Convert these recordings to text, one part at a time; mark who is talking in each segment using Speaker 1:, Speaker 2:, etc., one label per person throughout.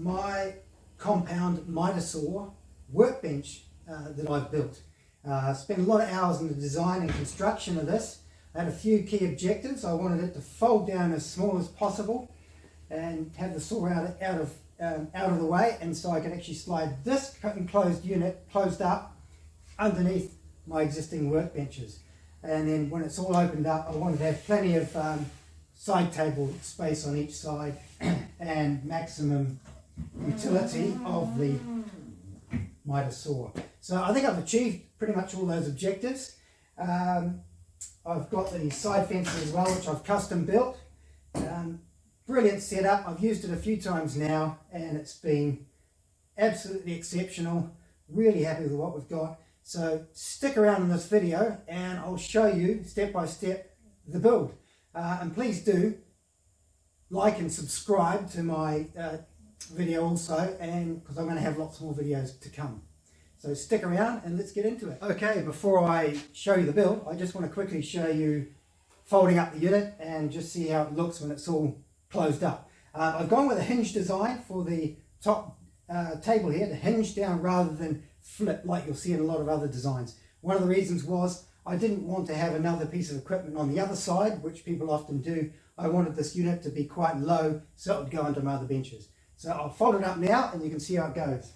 Speaker 1: my compound miter saw workbench that I've built. Spent a lot of hours in the design and construction of this. I had a few key objectives. I wanted it to fold down as small as possible and have the saw out of the way, and so I could actually slide this enclosed unit closed up underneath my existing workbenches. And then when it's all opened up, I wanted to have plenty of side table space on each side and maximum utility of the miter saw. So I think I've achieved pretty much all those objectives. I've got the side fences as well, which I've custom built. Brilliant setup. I've used it a few times now and it's been absolutely exceptional. Really happy with what we've got. So stick around in this video and I'll show you step by step the build. And please do like and subscribe to my video also, and because I'm going to have lots more videos to come. So stick around and let's get into it. Okay, before I show you the build, I just want to quickly show you folding up the unit and just see how it looks when it's all closed up. I've gone with a hinge design for the top table here, to hinge down rather than flip like you'll see in a lot of other designs. One of the reasons was I didn't want to have another piece of equipment on the other side, which people often do. I wanted this unit to be quite low so it would go under my other benches. So I'll fold it up now and you can see how it goes.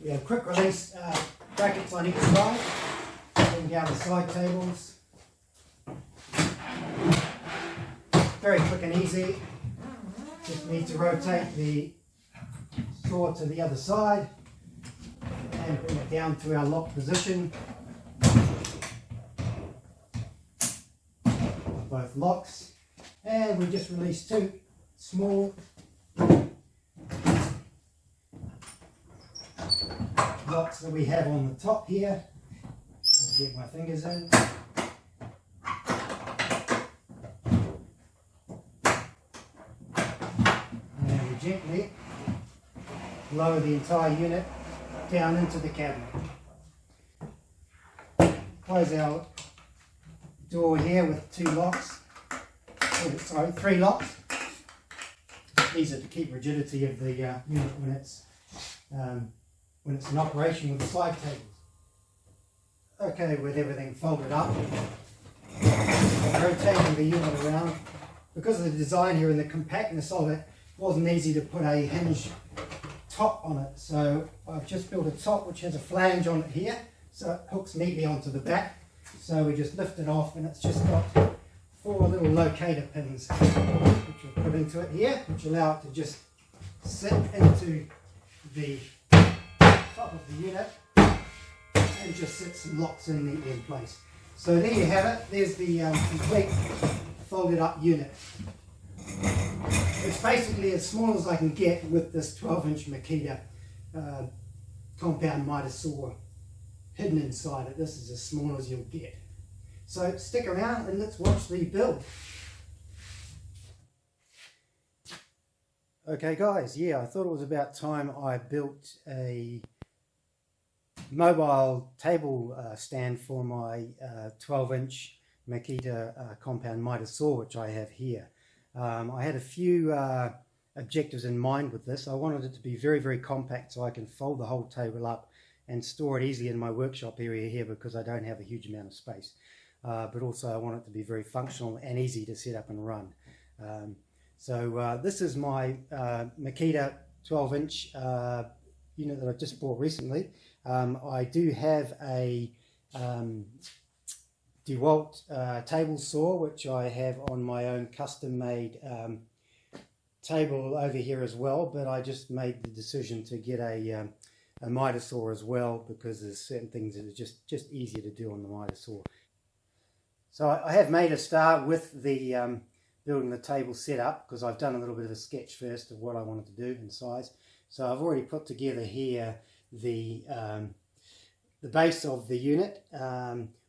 Speaker 1: We have quick release brackets on each side, bring down the side tables. Very quick and easy. Just need to rotate the saw to the other side and bring it down to our lock position. Both locks, and we just release two small locks that we have on the top here. I'll get my fingers in. And we gently lower the entire unit down into the cabinet. Close our door here with two locks. Oh, sorry, three locks. These are to keep rigidity of the unit when it's in operation with the side tables. Okay, with everything folded up, rotating the unit around. Because of the design here and the compactness of it, it wasn't easy to put a hinge top on it. So I've just built a top which has a flange on it here, so it hooks neatly onto the back. So we just lift it off and it's just got four little locator pins which we'll put into it here, which allow it to just sit into the top of the unit and just sit some locks in neatly in place. So there you have it. There's the complete folded up unit. It's basically as small as I can get with this 12-inch Makita compound miter saw hidden inside it. This is as small as you'll get. So stick around and let's watch the build. Okay guys, yeah, I thought it was about time I built a mobile table stand for my 12-inch Makita compound miter saw, which I have here. I had a few objectives in mind with this. I wanted it to be very, very compact so I can fold the whole table up and store it easily in my workshop area here because I don't have a huge amount of space. But also I want it to be very functional and easy to set up and run. So this is my Makita 12-inch unit that I just bought recently. I do have a DeWalt table saw, which I have on my own custom-made table over here as well, but I just made the decision to get a miter saw as well because there's certain things that are just easier to do on the miter saw. So I have made a start with the building the table setup because I've done a little bit of a sketch first of what I wanted to do in size. So I've already put together here the base of the unit,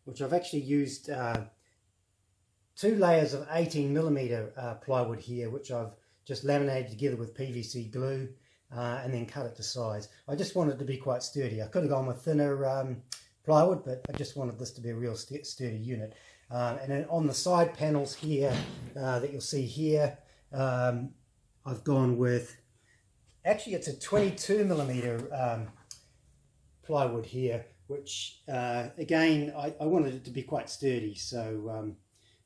Speaker 1: which I've actually used 2 layers of 18mm plywood here, which I've just laminated together with PVC glue. and then cut it to size. I just wanted it to be quite sturdy. I could have gone with thinner plywood, but I just wanted this to be a real sturdy unit. And then on the side panels here that you'll see here, I've gone with, actually it's a 22mm plywood here, which again I wanted it to be quite sturdy, so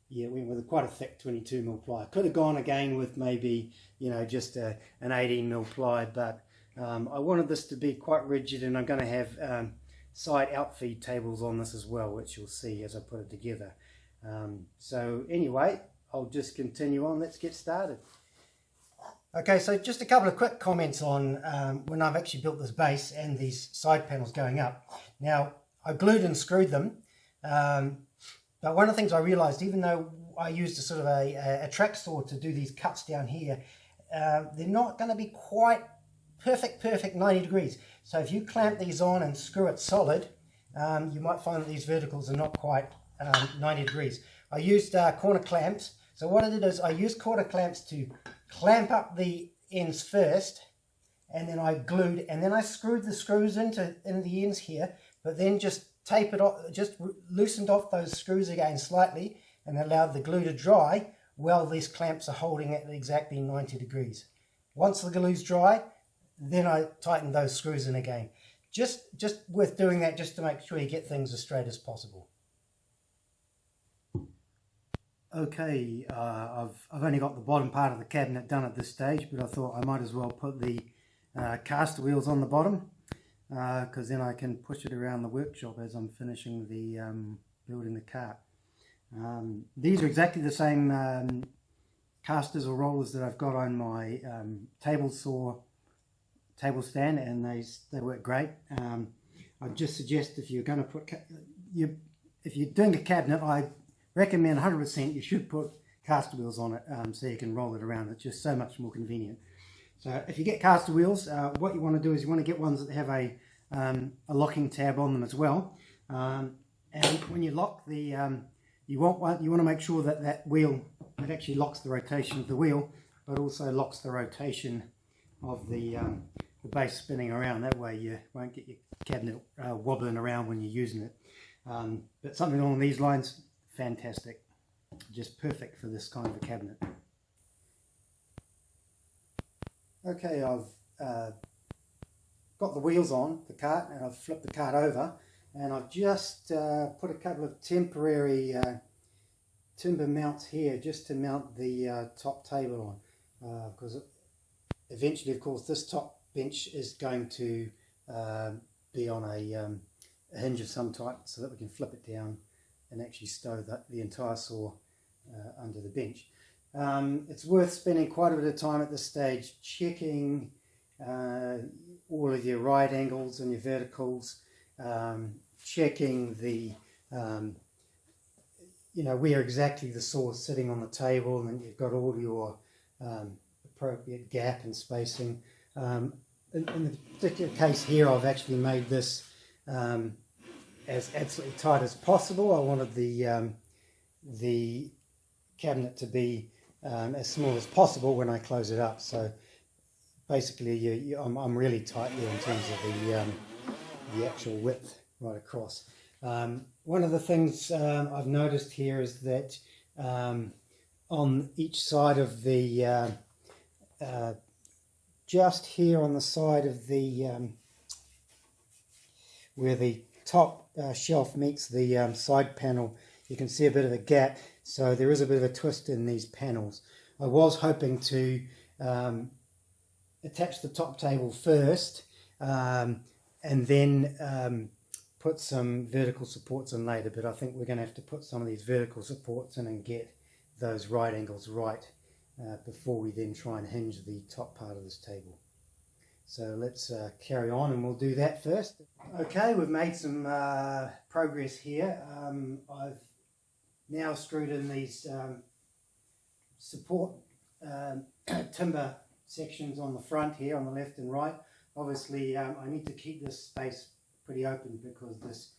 Speaker 1: yeah, we went with quite a thick 22mm ply. Could have gone again with maybe, you know, just an 18mm ply, but I wanted this to be quite rigid, and I'm going to have side outfeed tables on this as well, which you'll see as I put it together. So anyway, I'll just continue on. Let's get started. Okay, so just a couple of quick comments on when I've actually built this base and these side panels going up. Now, I glued and screwed them, but one of the things I realized, even though I used a sort of a track saw to do these cuts down here, they're not going to be quite perfect 90 degrees. So if you clamp these on and screw it solid, you might find that these verticals are not quite 90 degrees. I used corner clamps. So what I did is I used corner clamps to clamp up the ends first, and then I glued, and then I screwed the screws into the ends here, but then just tape it off, just loosened off those screws again slightly, and allowed the glue to dry while these clamps are holding at exactly 90 degrees. Once the glue's dry, then I tighten those screws in again. Just worth doing that, just to make sure you get things as straight as possible. Okay, I've only got the bottom part of the cabinet done at this stage, but I thought I might as well put the caster wheels on the bottom, because then I can push it around the workshop as I'm finishing the building the cart. These are exactly the same casters or rollers that I've got on my table stand, and they work great. I just suggest if you're going to put if you're doing a cabinet, I recommend 100% you should put caster wheels on it, so you can roll it around. It's just so much more convenient. So if you get caster wheels, what you want to do is you want to get ones that have a locking tab on them as well. And when you lock the, you want to make sure that that wheel, it actually locks the rotation of the wheel, but also locks the rotation of the base spinning around. That way you won't get your cabinet wobbling around when you're using it. But something along these lines, fantastic, just perfect for this kind of a cabinet. Okay, I've got the wheels on the cart, and I've flipped the cart over, and I've just put a couple of temporary timber mounts here just to mount the top table on, because eventually, of course, this top bench is going to be on a hinge of some type, so that we can flip it down and actually stow the entire saw under the bench. It's worth spending quite a bit of time at this stage checking all of your right angles and your verticals, checking the you know, where exactly the saw is sitting on the table, and you've got all your appropriate gap and spacing. In the particular case here, I've actually made this as absolutely tight as possible. I wanted the cabinet to be as small as possible when I close it up. So basically, I'm really tight here in terms of the actual width right across. One of the things I've noticed here is that on each side of the just here on the side of the where the top shelf meets the side panel, you can see a bit of a gap, so there is a bit of a twist in these panels. I was hoping to attach the top table first and then put some vertical supports in later, but I think we're going to have to put some of these vertical supports in and get those right angles right before we then try and hinge the top part of this table. So let's carry on, and we'll do that first. Okay, we've made some progress here. I've now screwed in these support timber sections on the front here, on the left and right. Obviously, I need to keep this space pretty open because this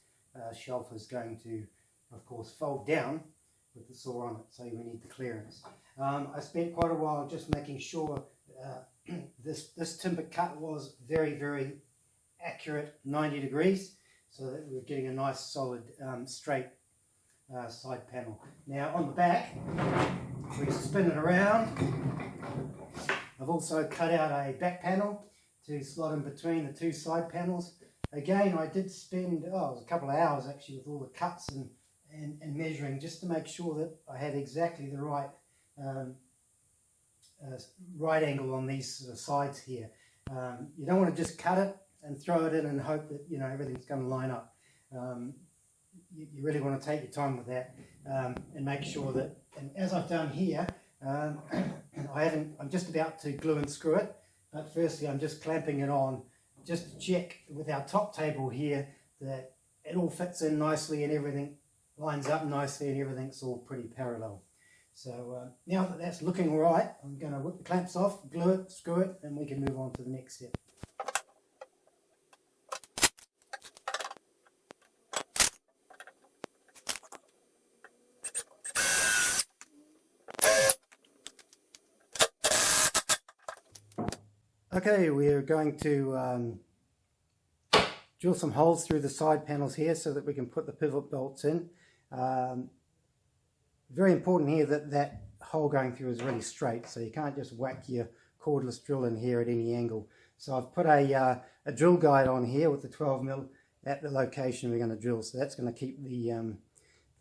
Speaker 1: shelf is going to, of course, fold down with the saw on it, so we need the clearance. I spent quite a while just making sure this timber cut was very accurate, 90 degrees, so that we're getting a nice solid straight side panel. Now on the back, we spin it around. I've also cut out a back panel to slot in between the two side panels. Again, I did spend it was a couple of hours actually with all the cuts and measuring, just to make sure that I had exactly the right right angle on these sort of sides here. You don't want to just cut it and throw it in and hope that everything's going to line up. You really want to take your time with that and make sure that, and as I've done here, I'm just about to glue and screw it, but firstly I'm just clamping it on just to check with our top table here that it all fits in nicely and everything lines up nicely and everything's all pretty parallel. So now that that's looking all right, I'm going to whip the clamps off, glue it, screw it, and we can move on to the next step. Okay, we're going to drill some holes through the side panels here so that we can put the pivot bolts in. Very important here that that hole going through is really straight, so you can't just whack your cordless drill in here at any angle. So I've put a drill guide on here with the 12mm at the location we're going to drill, so that's going to keep the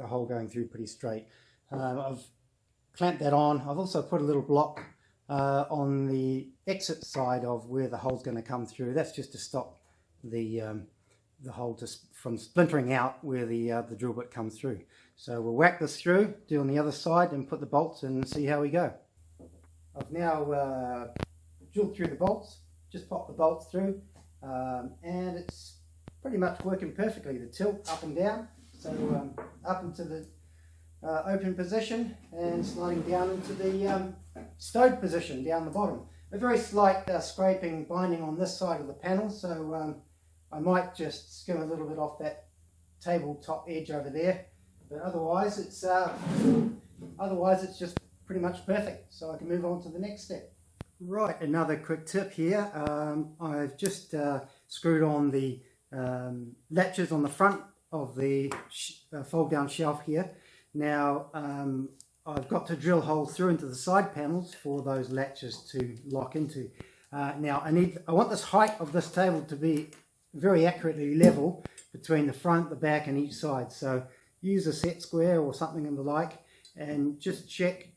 Speaker 1: hole going through pretty straight. I've clamped that on. I've also put a little block on the exit side of where the hole's going to come through. That's just to stop the hole from splintering out where the drill bit comes through. So we'll whack this through, do on the other side, and put the bolts in and see how we go. I've now drilled through the bolts, just popped the bolts through, and it's pretty much working perfectly. The tilt up and down, so up into the open position and sliding down into the stowed position down the bottom. A very slight scraping binding on this side of the panel, so I might just skim a little bit off that tabletop edge over there, but otherwise it's just pretty much perfect, so I can move on to the next step. Right, another quick tip here. I've just screwed on the latches on the front of the fold down shelf here. Now I've got to drill holes through into the side panels for those latches to lock into. Now I want this height of this table to be very accurately level between the front, the back and each side. So use a set square or something and the like, and just check,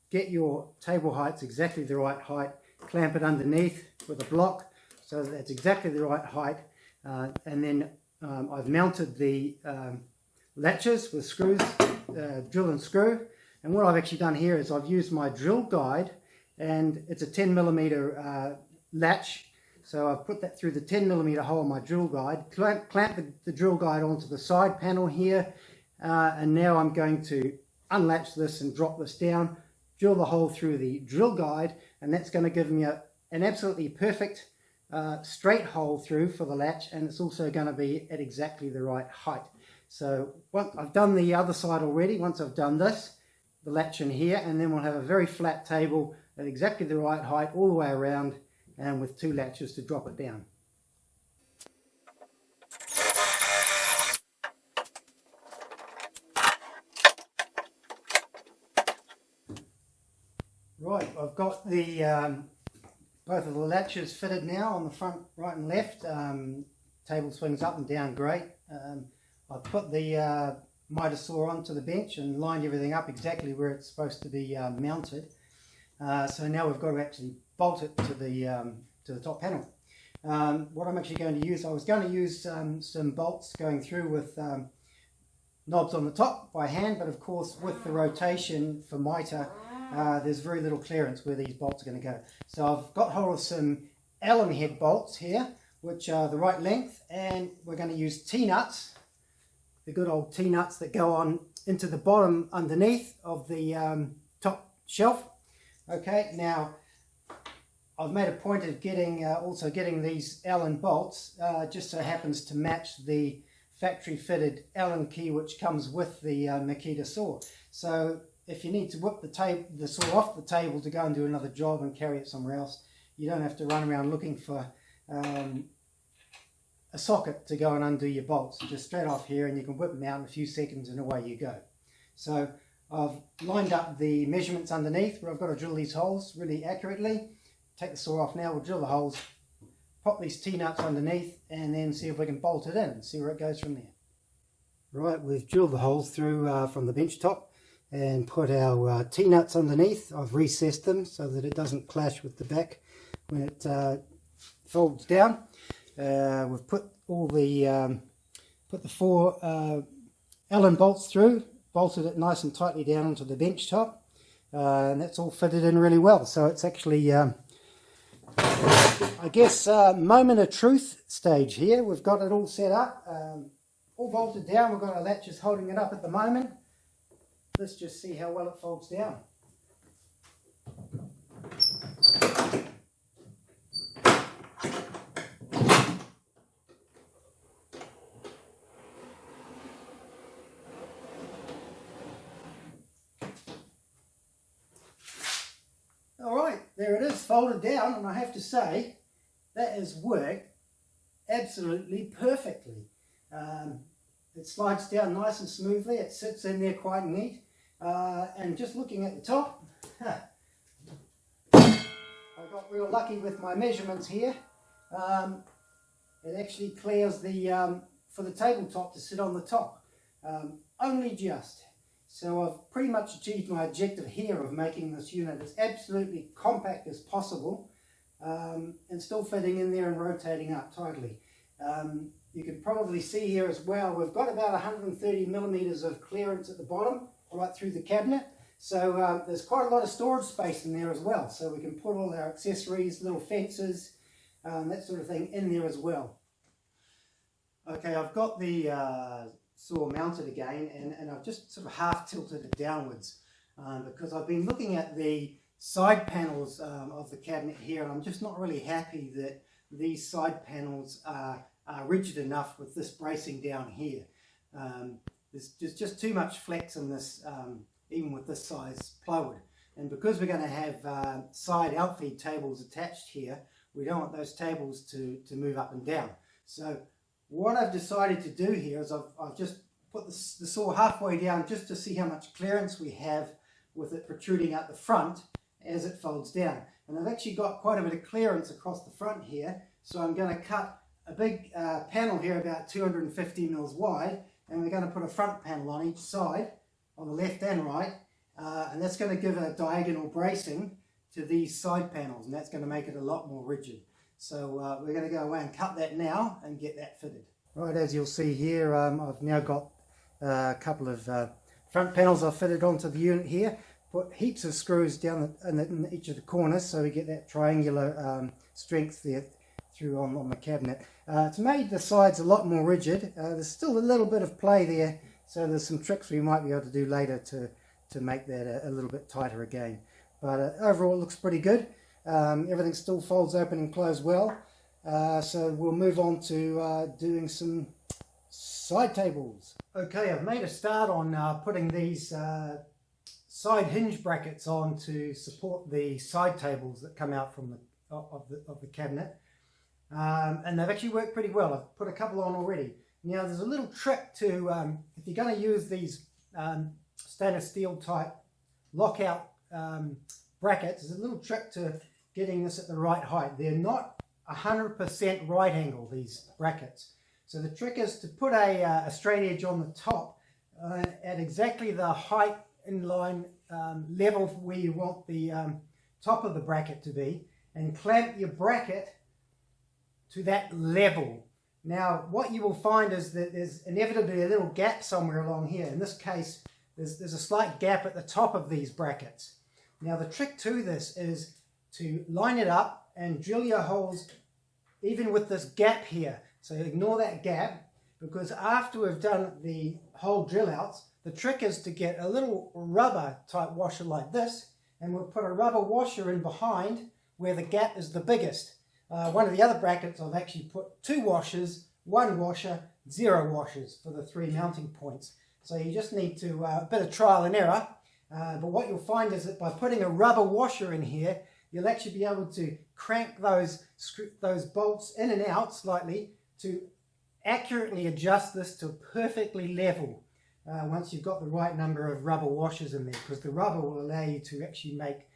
Speaker 1: get your table heights exactly the right height, clamp it underneath with a block so that that's exactly the right height, and then I've mounted the latches with screws, drill and screw. And what I've actually done here is I've used my drill guide, and it's a 10mm latch. So I've put that through the 10mm hole in my drill guide, clamp the drill guide onto the side panel here, and now I'm going to unlatch this and drop this down, drill the hole through the drill guide, and that's going to give me an absolutely perfect straight hole through for the latch, and it's also going to be at exactly the right height. So once I've done the other side already, once I've done this, the latch in here, and then we'll have a very flat table at exactly the right height all the way around, and with two latches to drop it down. Right, I've got the both of the latches fitted now on the front, right and left. Table swings up and down great. I've put the MITRE SAW onto the bench and lined everything up exactly where it's supposed to be mounted. So now we've got to actually bolt it to the top panel. What I'm actually going to use, I was going to use some bolts going through with knobs on the top by hand, but of course with the rotation for MITRE, there's very little clearance where these bolts are going to go. So I've got hold of some Allen head bolts here, which are the right length, and we're going to use T-nuts, the good old T-nuts that go on into the bottom underneath of the top shelf. Okay, now I've made a point of also getting these Allen bolts, just so happens to match the factory fitted Allen key which comes with the Makita saw. So if you need to whip the saw off the table to go and do another job and carry it somewhere else, you don't have to run around looking for a socket to go and undo your bolts. Just straight off here, and you can whip them out in a few seconds and away you go. So I've lined up the measurements underneath where I've got to drill these holes really accurately. Take the saw off now, we'll drill the holes, pop these T-nuts underneath, and then see if we can bolt it in and see where it goes from there. Right, we've drilled the holes through from the bench top and put our T-nuts underneath. I've recessed them so that it doesn't clash with the back when it folds down. We've put all the put the 4 Allen bolts through, bolted it nice and tightly down onto the bench top, and that's all fitted in really well. So it's actually, I guess, moment of truth stage here. We've got it all set up, all bolted down. We've got our latches holding it up at the moment. Let's just see how well it folds down. Alright, there it is, folded down, and I have to say that has worked absolutely perfectly. It slides down nice and smoothly, it sits in there quite neat, and just looking at the top, I got real lucky with my measurements here. It actually clears the for the tabletop to sit on the top, only just. So I've pretty much achieved my objective here of making this unit as absolutely compact as possible, and still fitting in there and rotating up tightly. You can probably see here as well, we've got about 130 millimeters of clearance at the bottom, right through the cabinet. So there's quite a lot of storage space in there as well. So we can put all our accessories, little fences, that sort of thing in there as well. Okay, I've got the saw mounted again, and I've just sort of half tilted it downwards because I've been looking at the side panels of the cabinet here, and I'm just not really happy that these side panels are rigid enough with this bracing down here. There's just too much flex in this, even with this size plywood. And because we're going to have side outfeed tables attached here, we don't want those tables to move up and down. So what I've decided to do here is I've just put the saw halfway down just to see how much clearance we have with it protruding out the front as it folds down. And I've actually got quite a bit of clearance across the front here, so I'm going to cut a big panel here about 250 mils wide, and we're going to put a front panel on each side, on the left and right, and that's going to give a diagonal bracing to these side panels, and that's going to make it a lot more rigid. So we're going to go away and cut that now and get that fitted. Right, as you'll see here, I've now got a couple of front panels I've fitted onto the unit here. Put heaps of screws down in each of the corners so we get that triangular strength there through on the cabinet. It's made the sides a lot more rigid. There's still a little bit of play there, so there's some tricks we might be able to do later to make that a little bit tighter again. But overall it looks pretty good. Everything still folds open and closed well. So we'll move on to doing some side tables. Okay, I've made a start on putting these side hinge brackets on to support the side tables that come out from of the cabinet. And they've actually worked pretty well. I've put a couple on already. Now there's a little trick to, if you're going to use these stainless steel type lockout brackets, there's a little trick to getting this at the right height. They're not 100% right angle, these brackets. So the trick is to put a straight edge on the top at exactly the height in line level where you want the top of the bracket to be, and clamp your bracket to that level. Now what you will find is that there's inevitably a little gap somewhere along here. In this case there's a slight gap at the top of these brackets. Now the trick to this is to line it up and drill your holes even with this gap here. So ignore that gap, because after we've done the hole drill outs, the trick is to get a little rubber type washer like this, and we'll put a rubber washer in behind where the gap is the biggest. One of the other brackets I've actually put 2 washers, 1 washer, 0 washers for the 3 mounting points. So you just need to, a bit of trial and error, but what you'll find is that by putting a rubber washer in here, you'll actually be able to crank those bolts in and out slightly to accurately adjust this to perfectly level once you've got the right number of rubber washers in there, because the rubber will allow you to actually make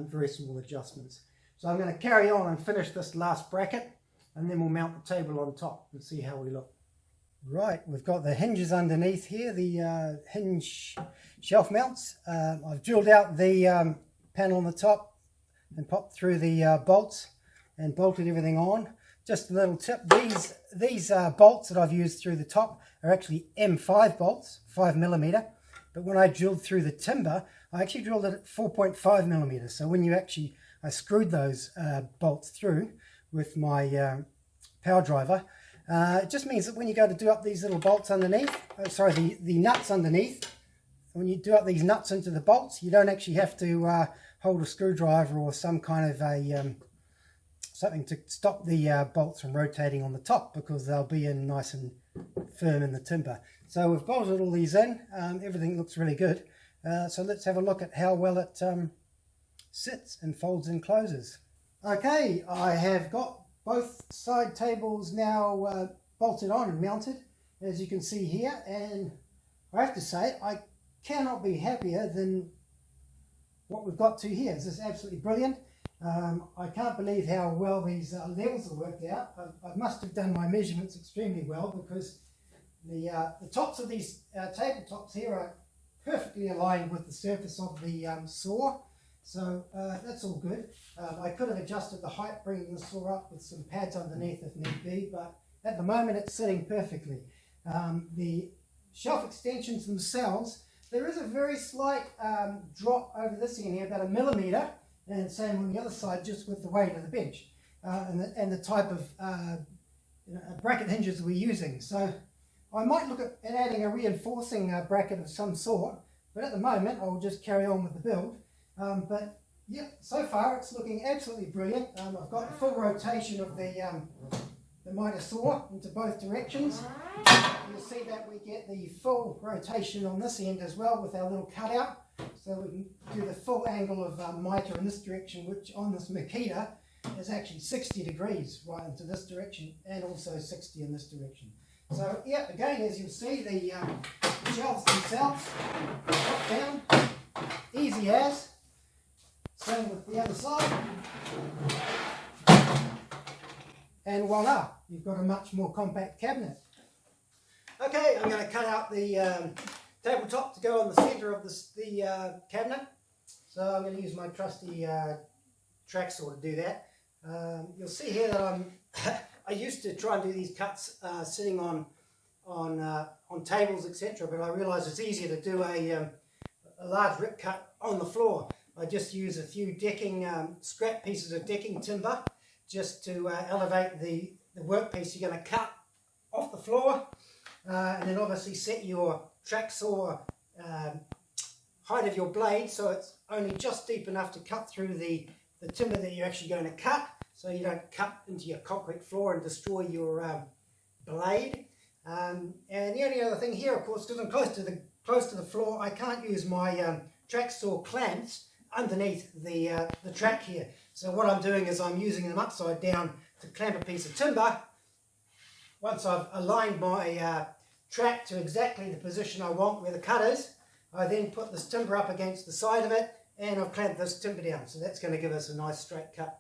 Speaker 1: very small adjustments. So I'm going to carry on and finish this last bracket, and then we'll mount the table on top and see how we look. Right, we've got the hinges underneath here, the hinge shelf mounts. I've drilled out the panel on the top and popped through the bolts and bolted everything on. Just a little tip, these bolts that I've used through the top are actually M5 bolts, 5mm, but when I drilled through the timber, I actually drilled it at 4.5mm. So when I screwed those bolts through with my power driver, it just means that when you go to do up these little bolts underneath, the nuts underneath, when you do up these nuts into the bolts, you don't actually have to hold a screwdriver or some kind of a something to stop the bolts from rotating on the top, because they'll be in nice and firm in the timber. So we've bolted all these in. Everything looks really good. So let's have a look at how well it sits and folds and closes. Okay, I have got both side tables now bolted on and mounted, as you can see here, and I have to say I cannot be happier than what we've got to here. This is absolutely brilliant. I can't believe how well these levels are worked out. I must have done my measurements extremely well, because the tops of these tabletops here are perfectly aligned with the surface of the saw. So that's all good. I could have adjusted the height, bringing the saw up with some pads underneath if need be, but at the moment it's sitting perfectly. The shelf extensions themselves, there is a very slight drop over this end here, about 1mm, and same on the other side, just with the weight of the bench and the type of bracket hinges we're using. So I might look at adding a reinforcing bracket of some sort, but at the moment I'll just carry on with the build. But yeah, so far it's looking absolutely brilliant. I've got the full rotation of the MITRE SAW into both directions. You'll see that we get the full rotation on this end as well with our little cutout. So we can do the full angle of MITRE in this direction, which on this Makita is actually 60 degrees right into this direction, and also 60 in this direction. So yeah, again, as you'll see, the shelves themselves drop down, easy as. Same with the other side. And voila, you've got a much more compact cabinet. Okay, I'm going to cut out the tabletop to go on the centre of the cabinet. So I'm going to use my trusty track saw to do that. You'll see here that I used to try and do these cuts sitting on tables, etc., but I realised it's easier to do a large rip cut on the floor. I just use a few decking, scrap pieces of decking timber, just to elevate the workpiece you're going to cut off the floor, and then obviously set your track saw height of your blade so it's only just deep enough to cut through the timber that you're actually going to cut, so you don't cut into your concrete floor and destroy your blade. And the only other thing here, of course, because I'm close to the floor, I can't use my track saw clamps underneath the track here. So what I'm doing is I'm using them upside down to clamp a piece of timber. Once I've aligned my track to exactly the position I want where the cut is, I then put this timber up against the side of it, and I've clamped this timber down. So that's going to give us a nice straight cut.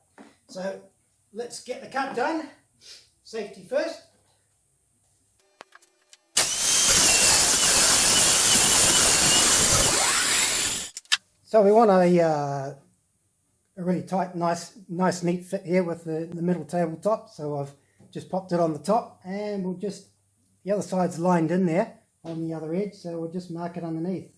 Speaker 1: So let's get the cut done. Safety first. So we want a really tight, nice neat fit here with the middle tabletop. So I've just popped it on the top, and we'll just, the other side's lined in there on the other edge, so we'll just mark it underneath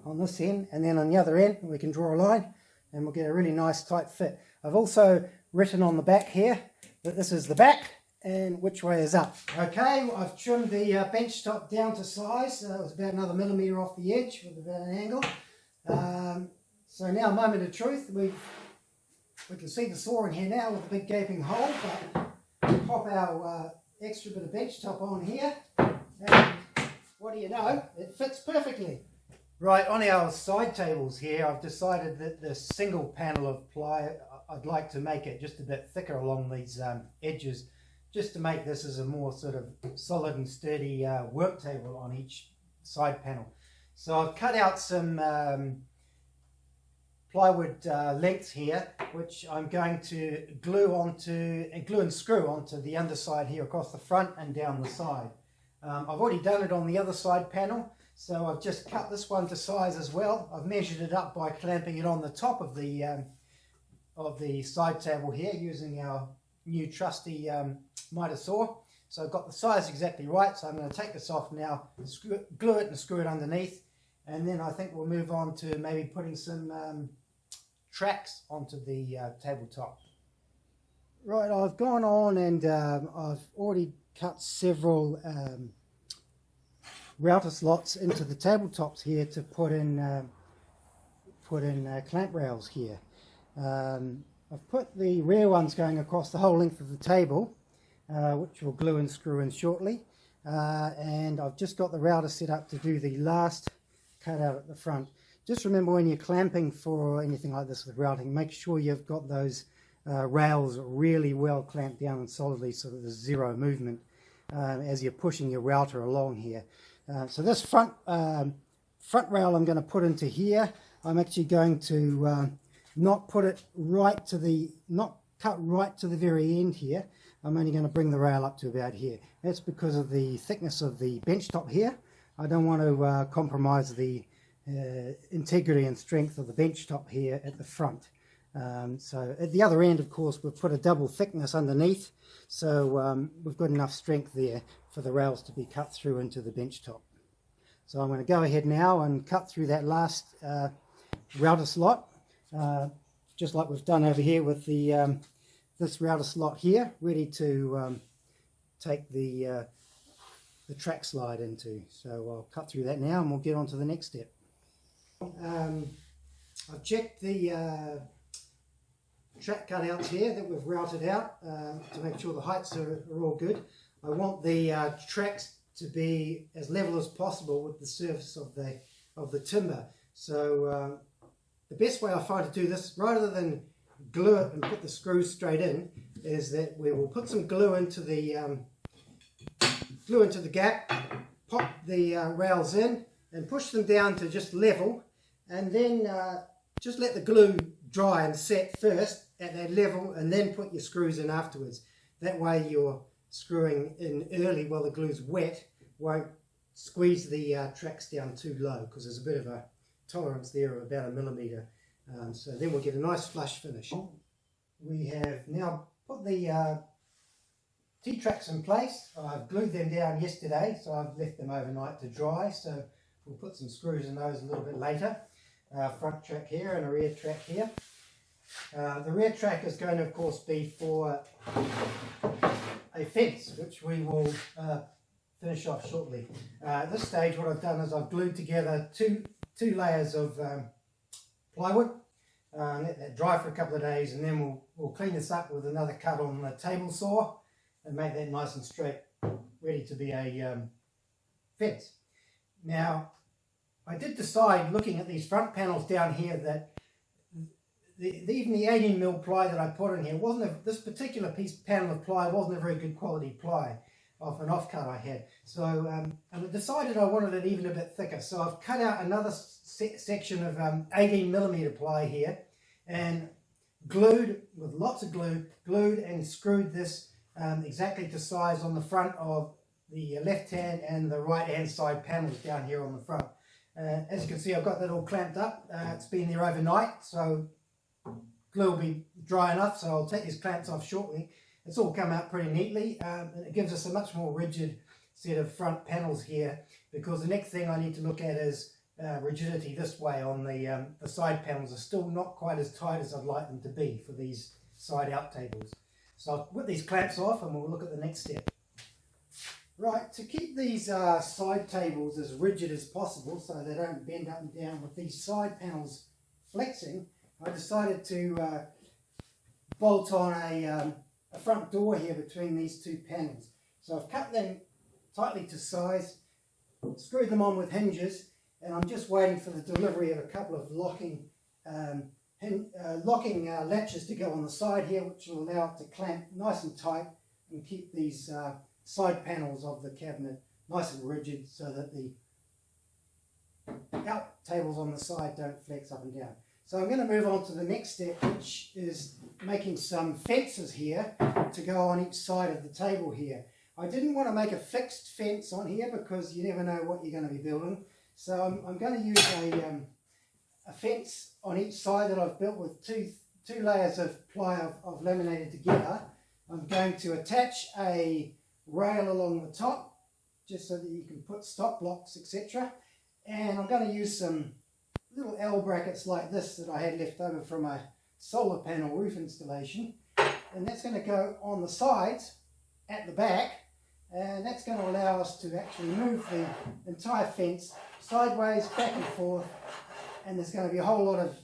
Speaker 1: on this end, and then on the other end we can draw a line and we'll get a really nice tight fit. I've also written on the back here that this is the back and which way is up. Okay, I've trimmed the bench top down to size, so it was about another 1mm off the edge with about an angle. So now, moment of truth, we can see the saw in here now with a big gaping hole, but we'll pop our extra bit of bench top on here, and what do you know, it fits perfectly. Right, on our side tables here, I've decided that the single panel of ply I'd like to make it just a bit thicker along these edges, just to make this as a more sort of solid and sturdy work table on each side panel. So I've cut out some plywood lengths here, which I'm going to glue and screw onto the underside here across the front and down the side. I've already done it on the other side panel, so I've just cut this one to size as well. I've measured it up by clamping it on the top of the side table here using our new trusty mitre saw. So I've got the size exactly right, so I'm going to take this off now, glue it and screw it underneath, and then I think we'll move on to maybe putting some tracks onto the tabletop. Right, I've gone on and I've already cut several router slots into the tabletops here to put in clamp rails here. I've put the rear ones going across the whole length of the table, which we'll glue and screw in shortly, and I've just got the router set up to do the last cutout at the front. Just remember, when you're clamping for anything like this with routing, make sure you've got those rails really well clamped down and solidly so that there's zero movement as you're pushing your router along here. So this front rail I'm going to put into here. I'm actually going to not cut right to the very end here. I'm only going to bring the rail up to about here. That's because of the thickness of the bench top here. I don't want to compromise the integrity and strength of the bench top here at the front. So at the other end, of course, we've put a double thickness underneath, so we've got enough strength there for the rails to be cut through into the bench top. So I'm going to go ahead now and cut through that last router slot, just like we've done over here with the this router slot here, ready to take the track slide into. So I'll cut through that now and we'll get on to the next step. I've checked the track cutouts here that we've routed out to make sure the heights are all good. I want the tracks to be as level as possible with the surface of the timber. So the best way I find to do this, rather than glue it and put the screws straight in, is that we will put some glue into the gap, pop the rails in and push them down to just level, and then just let the glue dry and set first at that level, and then put your screws in afterwards. That way you're screwing in early while the glue's wet, won't squeeze the tracks down too low, because there's a bit of a tolerance there of about 1 millimetre. So then we'll get a nice flush finish. We have now put the T-tracks in place. I've glued them down yesterday, so I've left them overnight to dry, so we'll put some screws in those a little bit later. Front track here and a rear track here. The rear track is going to, of course, be for a fence, which we will finish off shortly. At this stage, what I've done is I've glued together two layers of plywood, let that dry for a couple of days, and then we'll clean this up with another cut on the table saw and make that nice and straight, ready to be a fence. Now, I did decide, looking at these front panels down here, that even the 18mm ply that I put in here this particular panel of ply wasn't a very good quality ply off an offcut I had. So and I decided I wanted it even a bit thicker. So I've cut out another section of 18mm ply here and glued with lots of glue, glued and screwed this exactly to size on the front of the left hand and the right hand side panels down here on the front. As you can see, I've got that all clamped up. It's been there overnight, so glue will be dry enough, so I'll take these clamps off shortly. It's all come out pretty neatly, and it gives us a much more rigid set of front panels here, because the next thing I need to look at is rigidity this way on the side panels. Are still not quite as tight as I'd like them to be for these side out tables. So I'll put these clamps off and we'll look at the next step. Right, to keep these side tables as rigid as possible so they don't bend up and down with these side panels flexing, I decided to bolt on a front door here between these two panels. So I've cut them tightly to size, screwed them on with hinges, and I'm just waiting for the delivery of a couple of locking locking latches to go on the side here, which will allow it to clamp nice and tight and keep these side panels of the cabinet nice and rigid so that the out tables on the side don't flex up and down. So I'm going to move on to the next step, which is making some fences here to go on each side of the table here. I didn't want to make a fixed fence on here because you never know what you're going to be building. So I'm going to use a fence on each side that I've built with two layers of ply I've laminated together. I'm going to attach a rail along the top just so that you can put stop blocks, etc. And I'm going to use some little L brackets like this that I had left over from a solar panel roof installation. And that's going to go on the sides at the back. And that's going to allow us to actually move the entire fence sideways, back and forth. And there's going to be a whole lot of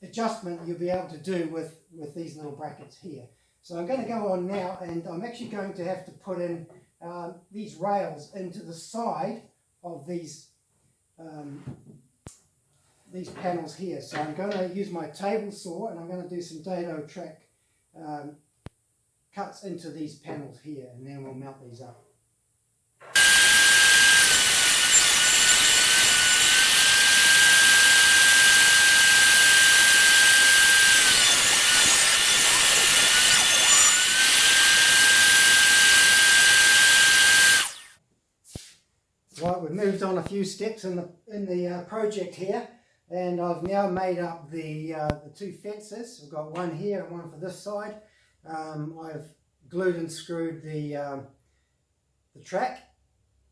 Speaker 1: adjustment you'll be able to do with these little brackets here. So I'm going to go on now, and I'm actually going to have to put in these rails into the side of these panels here. So I'm going to use my table saw, and I'm going to do some dado track cuts into these panels here, and then we'll mount these up. Right, we've moved on a few steps in the project here, and I've now made up the two fences. I've got one here and one for this side. I've glued and screwed the track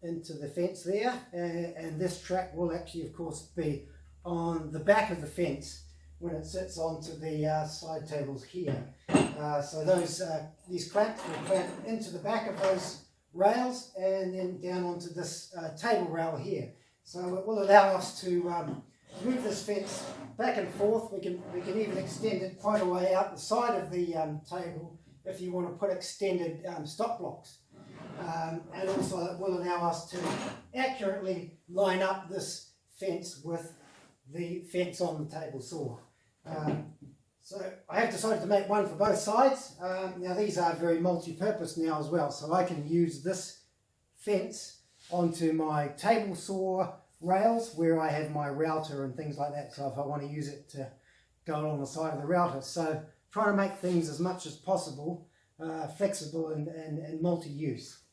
Speaker 1: into the fence there, and this track will actually, of course, be on the back of the fence when it sits onto the side tables here. So these clamps will clamp into the back of those rails and then down onto this table rail here. So it will allow us to move this fence back and forth. We can even extend it quite a way out the side of the table if you want to put extended stop blocks. And also it will allow us to accurately line up this fence with the fence on the table saw. So I have decided to make one for both sides. Now these are very multi-purpose now as well, so I can use this fence onto my table saw rails where I have my router and things like that, so if I want to use it to go along the side of the router. So trying to make things as much as possible flexible and multi-use.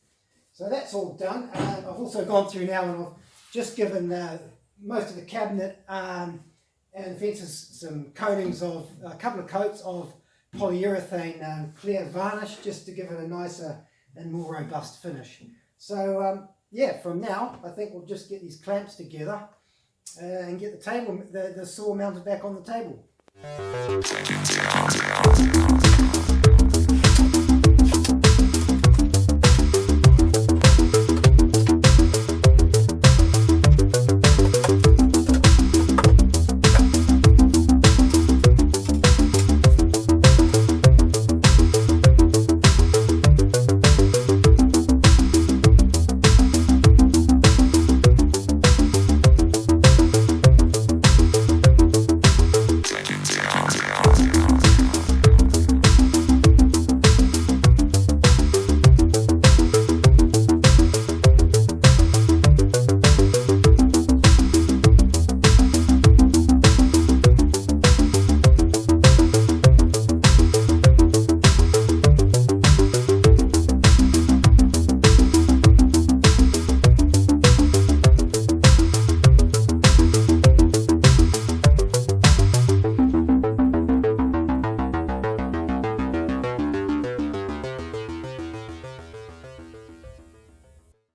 Speaker 1: So that's all done. I've also gone through now and I've just given most of the cabinet and the fences some coatings of a couple of coats of polyurethane clear varnish just to give it a nicer and more robust finish. So yeah, from now I think we'll just get these clamps together and get the saw mounted back on the table.